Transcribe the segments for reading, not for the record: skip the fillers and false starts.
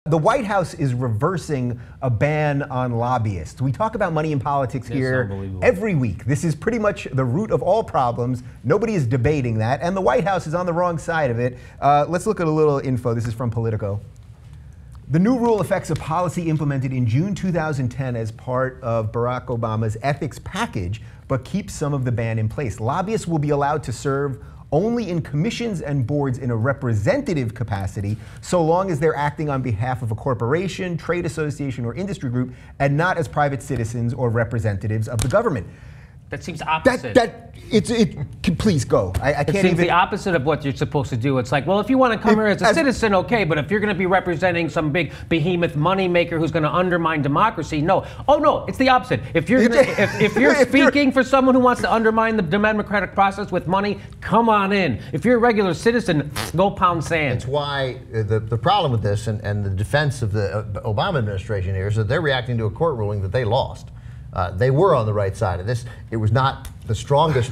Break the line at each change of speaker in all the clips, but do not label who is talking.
The White House is reversing a ban on lobbyists. We talk about money in politics here every week. This is pretty much the root of all problems. Nobody is debating that, and the White House is on the wrong side of it. Let's look at a little info. This is from Politico. The new rule affects a policy implemented in June 2010 as part of Barack Obama's ethics package, but keeps some of the ban in place. Lobbyists will be allowed to serve only in commissions and boards in a representative capacity, so long as they're acting on behalf of a corporation, trade association, or industry group, and not as private citizens or representatives of the government.
That seems opposite.
Please go. I can't even.
It seems the opposite of what you're supposed to do. It's like, well, if you want to come here as a citizen, okay, but if you're going to be representing some big behemoth moneymaker who's going to undermine democracy, no. Oh no, it's the opposite. If you're if you're speaking for someone who wants to undermine the democratic process with money, come on in. If you're a regular citizen, go pound sand.
It's why the problem with this and the defense of the Obama administration here is that they're reacting to a court ruling that they lost. They were on the right side of this. It was not the strongest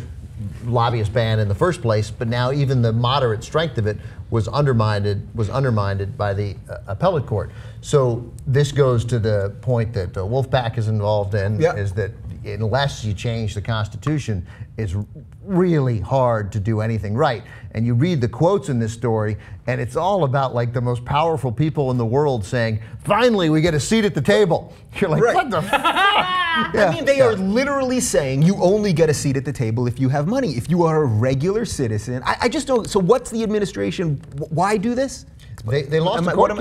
lobbyist ban in the first place, but now even the moderate strength of it was undermined by the appellate court. So this goes to the point that Wolfpack is involved in, is that unless you change the Constitution, it's really hard to do anything right. And you read the quotes in this story, and it's all about like the most powerful people in the world saying, finally we get a seat at the table. You're like, what the fuck?
I mean, they are literally saying you only get a seat at the table if you have money. If you are a regular citizen, I just don't. So what's the administration? Why do this?
They lost the court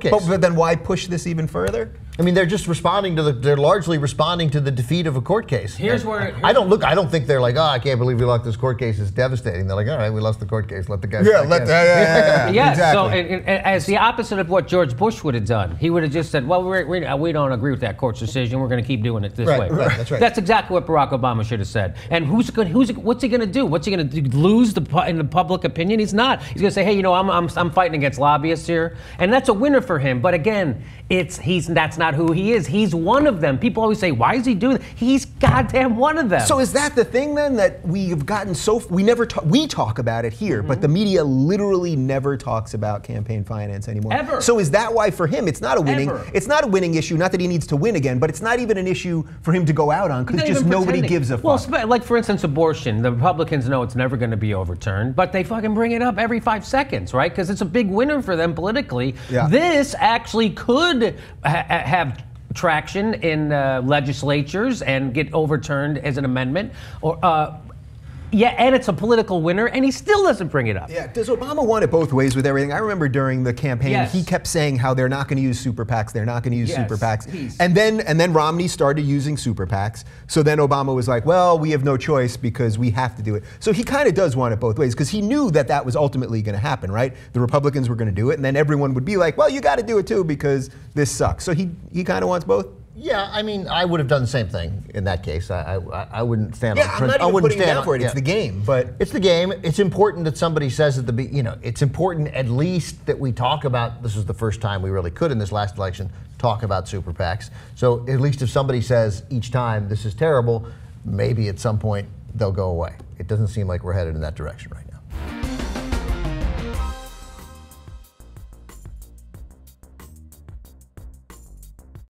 case.
But then why push this even further?
I mean, they're just responding to they're largely responding to the defeat of a court case. I don't think they're like, oh, I can't believe we lost this court case. It's devastating. They're like, all right, we lost the court case. Let the guys.
Yes.
Exactly.
So as the opposite of what George Bush would have done, he would have just said, well, we don't agree with that court's decision. We're going to keep doing it this way.
Right, that's right.
That's exactly what Barack Obama should have said. And what's he going to do? What's he going to do? Lose in the public opinion? He's not. He's going to say, hey, I'm fighting against lobbyists here, and that's a winner for him. But again, that's not who he is. He's one of them. People always say, why is he doing that? He's goddamn one of them.
So is that the thing then, that we've gotten we talk about it here, but the media literally never talks about campaign finance anymore.
Ever.
So is that why for him it's not a winning issue, not that he needs to win again, but it's not even an issue for him to go out on because just nobody gives a fuck.
Well, like for instance, abortion. The Republicans know it's never going to be overturned, but they fucking bring it up every 5 seconds, right? Because it's a big winner for them politically. Yeah. This actually could have traction in legislatures and get overturned as an amendment, and it's a political winner, and he still doesn't bring it up.
Yeah, does Obama want it both ways with everything? I remember during the campaign, he kept saying how they're not going to use super PACs, they're not going to use super PACs. And then Romney started using super PACs. So then Obama was like, well, we have no choice because we have to do it. So he kind of does want it both ways because he knew that was ultimately going to happen, right? The Republicans were going to do it, and then everyone would be like, well, you got to do it too because this sucks. So he kind of wants both?
Yeah, I mean, I would have done the same thing in that case. I wouldn't stand on.
I'm not even putting it down for it. It's the game, but
it's the game. It's important that somebody says at it's important at least that we talk about. This is the first time we really could in this last election talk about super PACs. So at least if somebody says each time this is terrible, maybe at some point they'll go away. It doesn't seem like we're headed in that direction right now.